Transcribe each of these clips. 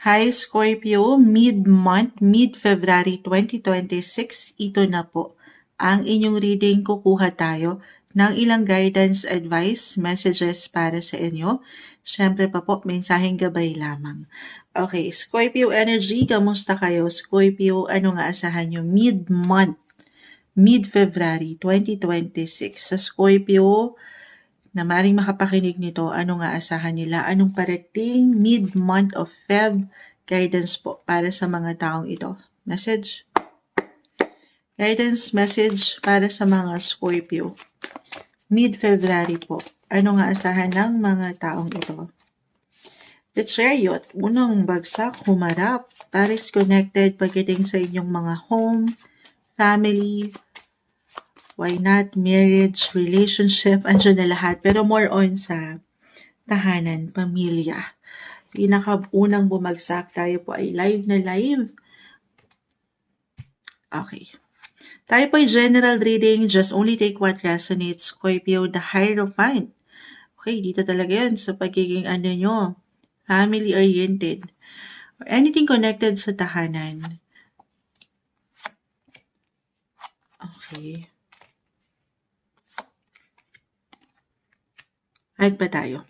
Hi Scorpio, mid-month, mid-February 2026, ito na po ang inyong reading. Kukuha tayo ng ilang guidance, advice, messages para sa inyo. Siyempre pa po, mensaheng gabay lamang. Okay, Scorpio energy, kamusta kayo? Scorpio, ano nga asahan nyo? Mid-month, mid-February 2026. Sa Scorpio, na maring makapakinig nito, ano nga asahan nila, anong parating mid-month of Feb, guidance po para sa mga taong ito. Message? Guidance message para sa mga Scorpio. Mid-February po. Ano nga asahan ng mga taong ito? The Chariot, unang bagsak, humarap. Taris connected pagdating sa inyong mga home, family, why not, marriage, relationship, andyan na lahat. Pero more on sa tahanan, pamilya. Pinakaunang bumagsak, tayo po ay live na live. Okay. Tayo po ay general reading, just only take what resonates. Scorpio, the Hierophant. Okay, dito talaga yan sa pagiging ano nyo, family-oriented. Or anything connected sa tahanan. Okay. Kahit pa tayo.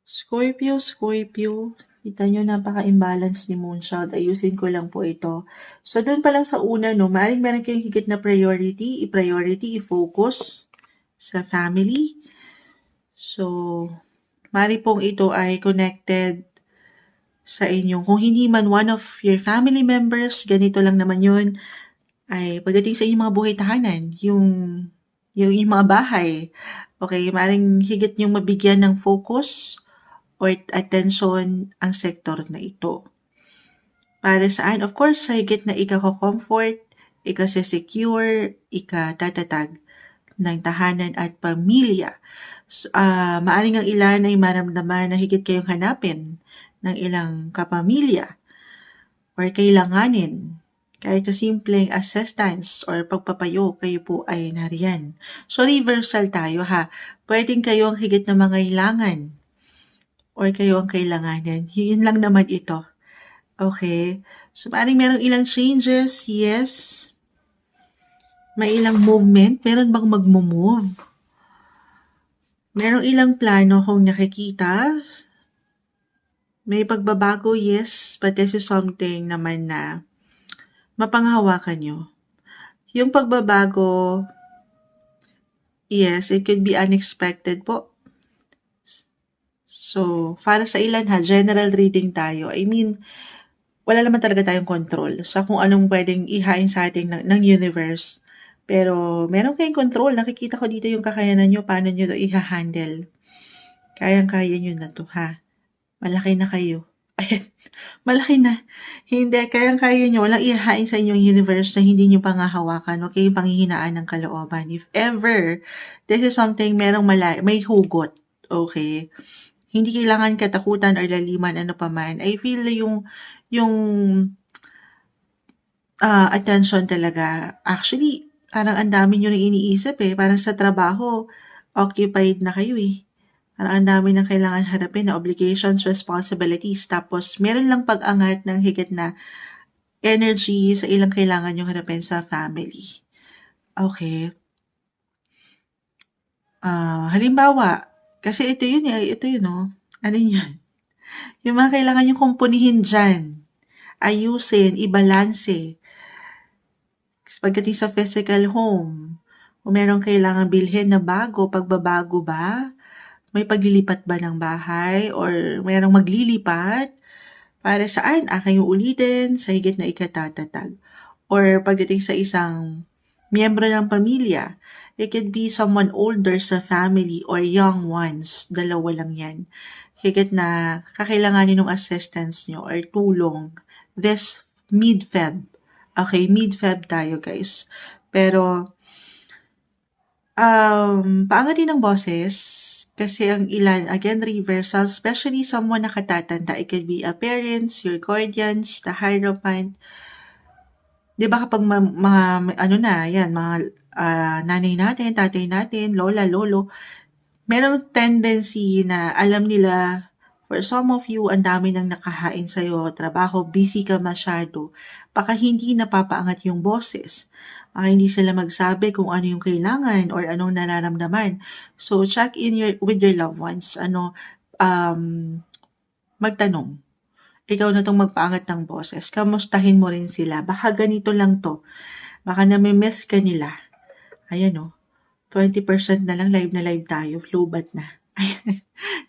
Scorpio, kita nyo napaka-imbalance ni Moonchild. Ayusin ko lang po ito. So, doon pa lang sa una, no, maaaring meron kayong higit na priority, i-focus sa family. So, maaaring pong ito ay connected sa inyong, kung hindi man one of your family members, ganito lang naman yun, ay pagdating sa inyong mga buhay tahanan, yung mga bahay. Okay, maaaring higit yung mabigyan ng focus or attention ang sektor na ito. Para saan? Of course, sa higit na ika-comfort, ika-secure, ika-tatatag ng tahanan at pamilya. So, maaring ang ilan ay maramdaman na higit kayong hanapin ng ilang kapamilya or kailanganin. Kahit sa simpleng assistance or pagpapayo, kayo po ay nariyan. So, reversal tayo ha. Pwedeng kayo ang higit na mga ilangan or kayo ang kailanganin. Yun lang naman ito. Okay? So, maaaring merong ilang changes. Yes. May ilang movement. Meron bang magmo-move? Merong ilang plano kung nakikita. May pagbabago, yes. But this is something naman na mapanghawakan nyo. Yung pagbabago, yes, it could be unexpected po. So, para sa ilan ha, general reading tayo. I mean, wala naman talaga tayong control sa kung anong pwedeng ihain sa atin ng universe. Pero meron kayong control. Nakikita ko dito yung kakayanan nyo, paano nyo ito i-handle. Kayang-kaya nyo na to ha. Malaki na kayo. Ayan, malaki na. Hindi, kayang-kaya nyo. Walang ihahain sa inyong universe na hindi nyo pangahawakan. Okay, yung panghihinaan ng kalooban. If ever, this is something merong may hugot. Okay. Hindi kailangan katakutan or laliman, ano pa man. I feel yung attention talaga. Actually, parang ang dami nyo na iniisip eh. Parang sa trabaho, occupied na kayo eh. Parang ang dami ng kailangan harapin na obligations, responsibilities. Tapos, meron lang pag-angat ng higit na energy sa ilang kailangan yung harapin sa family. Okay. Halimbawa, kasi ito yun, no? Ano yun? Yung mga kailangan yung kumpunihin dyan, ayusin, ibalanse. Pagdating sa physical home, kung meron kailangan bilhin na bago, pagbabago ba? May paglilipat ba ng bahay? Or merong maglilipat? Para saan? Aking ulitin sa higit na ikatatatag. Or pagdating sa isang miyembro ng pamilya, it could be someone older sa family or young ones. Dalawa lang yan. Higit na kakailanganin ng assistance nyo or tulong this mid-Feb. Okay, mid-Feb tayo guys. Pero, paangatin ng boses kasi ang ilan, again, reversal, especially someone nakatatanda. It could be a parents, your guardians, the Hierophant. Di ba kapag mga ano na, yan, mga nanay natin, tatay natin, lola, lolo, merong tendency na alam nila, for some of you, ang dami nang nakahain sa'yo, trabaho, busy ka masyado, baka hindi napapaangat yung boses. Baka hindi sila magsabi kung ano yung kailangan or anong nararamdaman. So, check in with your loved ones. Magtanong. Ikaw na tong magpaangat ng boses. Kamustahin mo rin sila. Baka ganito lang to. Baka nami-miss ka nila. Ayan 20% na lang, live na live tayo. Flowbat na.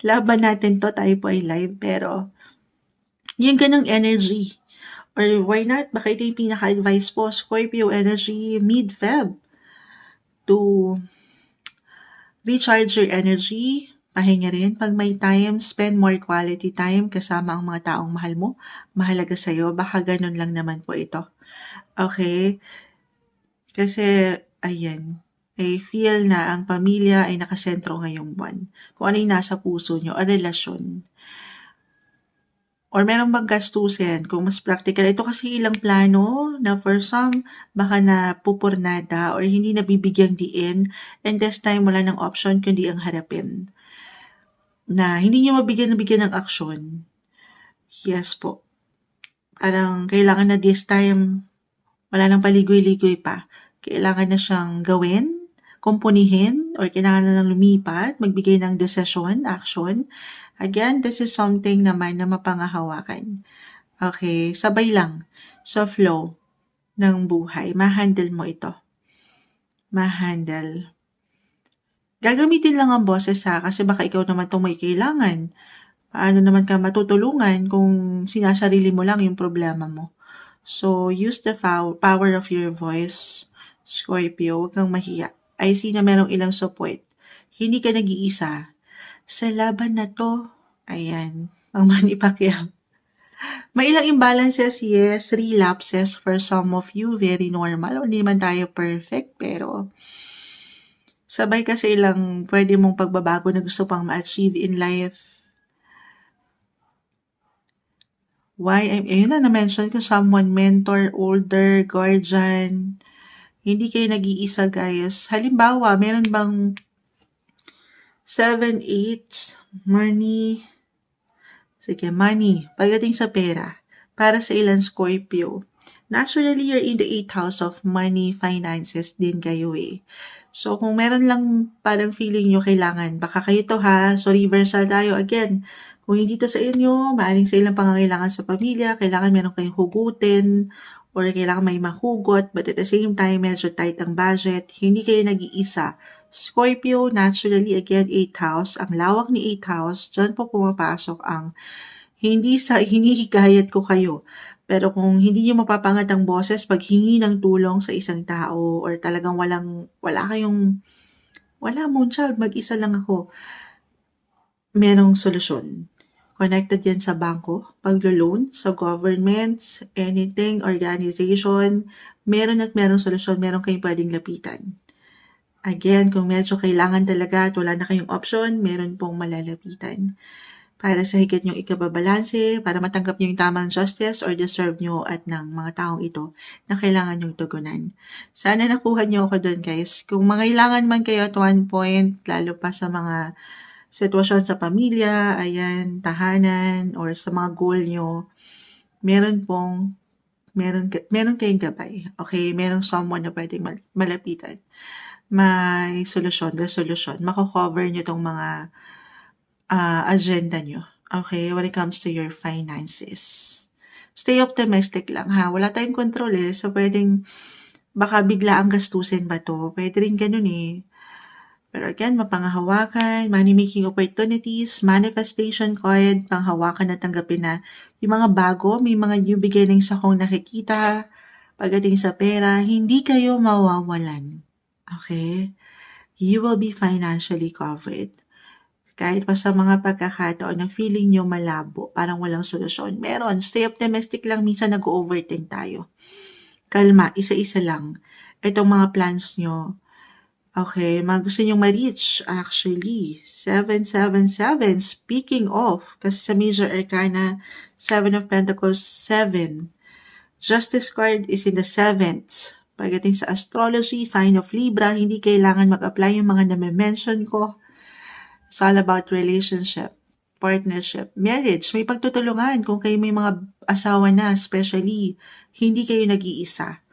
Laban natin to, tayo po ay live. Pero, yung ganong energy. Or why not? Baka ito yung pinaka-advice po. Scorpio energy mid-Feb. To recharge your energy. Pahinga rin. Pag may time, spend more quality time kasama ang mga taong mahal mo. Mahalaga sa'yo. Baka ganun lang naman po ito. Okay? Kasi, ayan. I feel na ang pamilya ay nakasentro ngayong buwan. Kung ano yung nasa puso nyo, o relasyon. Or meron bang gastusin, kung mas practical. Ito kasi ilang plano na for some, baka na pupurnada or hindi nabibigyang diin. And this time, wala ng option kundi ang harapin. Na hindi nyo mabigyan ng aksyon. Yes po. Parang kailangan na this time, wala nang paligoy-ligoy pa. Kailangan na siyang gawin, kumpunihin, or kailangan na lumipat, magbigay ng desisyon, action. Again, this is something naman na mapangahawakan. Okay, sabay lang sa flow ng buhay. Ma-handle mo ito. Ma-handle. Gagamitin lang ang boses kasi baka ikaw naman itong may kailangan. Paano naman ka matutulungan kung sinasarili mo lang yung problema mo? So, use the power of your voice, Scorpio. Huwag kang mahiya. I see na merong ilang support. Hindi ka nag-iisa. Sa laban na to, ayan, ang Manny Pacquiao. May ilang imbalances, yes, relapses for some of you, very normal. Hindi man tayo perfect, pero sabay kasi ilang pwede mong pagbabago na gusto pang ma-achieve in life. Why? Ayun na mention ko, someone, mentor, older, guardian. Hindi kayo nag-iisa, guys. Halimbawa, meron bang 7, 8, money. Sige, money. Pagdating sa pera, para sa ilang Scorpio, naturally, you're in the 8th house of money, finances din kayo eh. So, kung meron lang parang feeling nyo kailangan, baka kayo to ha. So, reversal tayo again. Kung hindi to sa inyo, maaaring sa ilang pangangailangan sa pamilya, kailangan meron kayong hugutin, or kailangan may mahugot, but at the same time, medyo tight ang budget, hindi kayo nag-iisa. Scorpio, naturally, again, 8th house. Ang lawak ni 8th house, dyan po pumapasok ang hindi sa hinihikayat ko kayo. Pero kung hindi nyo mapapangat ang boses, paghingi ng tulong sa isang tao, or talagang wala moonchild, mag-isa lang ako, merong solusyon. Connected yan sa bangko, paglo-loan, sa governments, anything, organization, merong solusyon, meron kayong pwedeng lapitan. Again, kung medyo kailangan talaga at wala na kayong option, meron pong malalapitan. Para sa higit nyong ikababalanse, para matanggap nyo yung tamang justice or deserve nyo at ng mga taong ito na kailangan nyong tugunan. Sana nakuha nyo ako doon, guys. Kung mangailangan man kayo at one point, lalo pa sa mga sitwasyon sa pamilya, ayan, tahanan, or sa mga goal nyo, meron kayong gabay. Okay? Merong someone na pwedeng malapitan. May resolution. Mako-cover nyo tong mga agenda nyo. Okay? When it comes to your finances. Stay optimistic lang ha. Wala tayong control So pwedeng baka bigla ang gastusin ba to? Pwede rin ganun Pero again, mapanghawakan, money-making opportunities, manifestation card, panghawakan at tanggapin na yung mga bago, may mga new beginnings akong nakikita. Pagdating sa pera, hindi kayo mawawalan. Okay? You will be financially covered. Kahit pa sa mga pagkakataon na feeling nyo malabo, parang walang solusyon. Meron, stay optimistic lang, minsan nag-overthink tayo. Kalma, isa-isa lang. Itong mga plans nyo, okay, gusto nyong ma-reach, actually, 777, speaking of, kasi sa Major Arcana, 7 of Pentacles, 7. Justice card is in the 7th. Pagdating sa astrology, sign of Libra, hindi kailangan mag-apply yung mga na-mention ko. It's all about relationship, partnership, marriage. May pagtutulungan kung kayo may mga asawa na, especially, hindi kayo nag-iisa.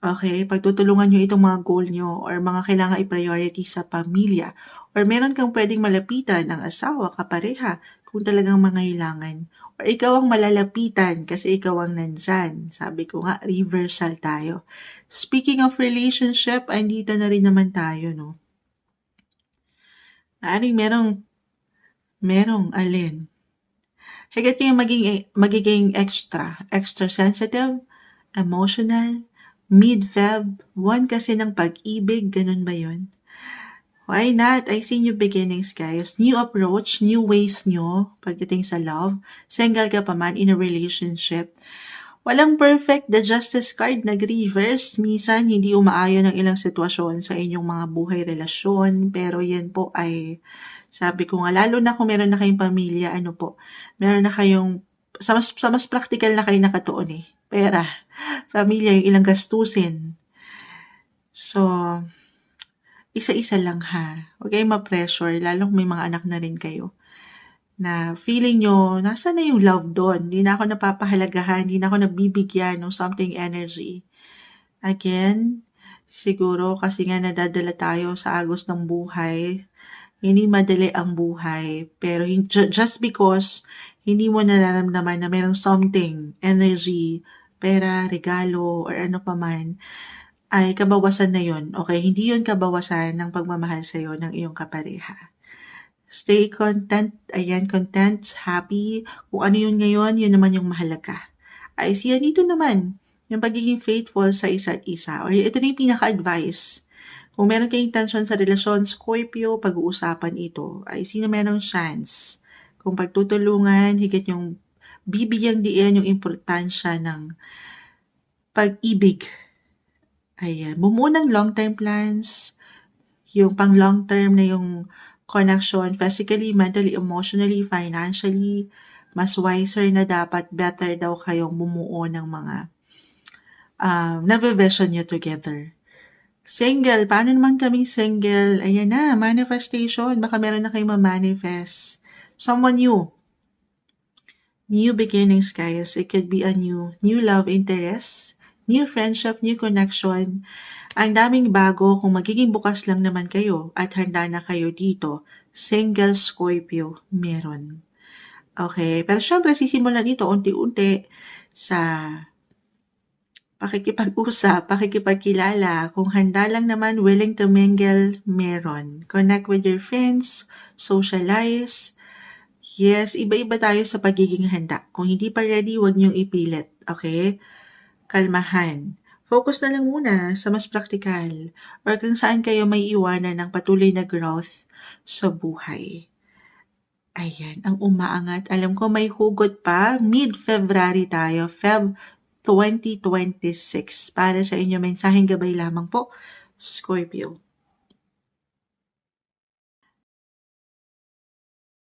Okay, pagtutulungan nyo itong mga goal nyo or mga kailangan i-priority sa pamilya. Or meron kang pwedeng malapitan ng asawa, kapareha, kung talagang mangailangan. Or ikaw ang malalapitan kasi ikaw ang nandyan. Sabi ko nga, reversal tayo. Speaking of relationship, andito na rin naman tayo, no? Maaring merong alin. Higit kayong magiging extra sensitive, emotional, mid-Feb, buwan kasi ng pag-ibig, ganun ba yun? Why not? I see new beginnings, guys. New approach, new ways nyo pagdating sa love. Single ka pa man in a relationship. Walang perfect, the justice card nag-reverse. Minsan, hindi umaayon ang ilang sitwasyon sa inyong mga buhay relasyon. Pero yan po ay, sabi ko nga, lalo na kung meron na kayong pamilya, meron na kayong, sa mas practical na kayo nakatuon eh. Pera, pamilya, yung ilang gastusin. So, isa-isa lang ha. Huwag kayong ma-pressure, lalo kung may mga anak na rin kayo. Na feeling nyo, nasa na yung love doon? Hindi na ako napapahalagahan, hindi na ako nabibigyan ng something energy. Again, siguro kasi nga nadadala tayo sa agos ng buhay. Hindi madali ang buhay. Pero just because hindi mo nararamdaman na merong something, energy, pera, regalo, or ano pa man, ay kabawasan na yun. Okay, hindi yun kabawasan ng pagmamahal sa'yo ng iyong kapareha. Stay content, content, happy. Kung ano yun ngayon, yun naman yung mahalaga. Ay siya dito naman, yung pagiging faithful sa isa't isa. Or ito na yung pinaka-advice. Kung meron kayong tension sa relasyon, Scorpio, pag-uusapan ito. Ay sino merong chance. Kung pagtutulungan, higit yung bibigyang diin yung importansya ng pag-ibig. Ayan, bumuo ng long-term plans, yung pang long-term na yung connection, physically, mentally, emotionally, financially, mas wiser na dapat, better daw kayong bumuo ng mga na-vision nyo together. Single, paano naman kaming single? Ayan na, manifestation, baka meron na kayong ma-manifest. Someone new. New beginnings, guys. It could be a new love interest, new friendship, new connection. Ang daming bago kung magiging bukas lang naman kayo at handa na kayo dito. Single Scorpio, meron. Okay, pero syempre sisimulan ito unti-unti sa pakikipag-usap, pakikipagkilala. Kung handa lang naman, willing to mingle, meron. Connect with your friends, socialize. Yes, iba-iba tayo sa pagiging handa. Kung hindi pa ready, huwag niyong ipilit. Okay? Kalmahan. Focus na lang muna sa mas praktikal or kung saan kayo may iwanan ng patuloy na growth sa buhay. Ayan, ang umaangat. Alam ko may hugot pa. Mid-February tayo. Feb 2026. Para sa inyo, mensaheng gabay lamang po, Scorpio.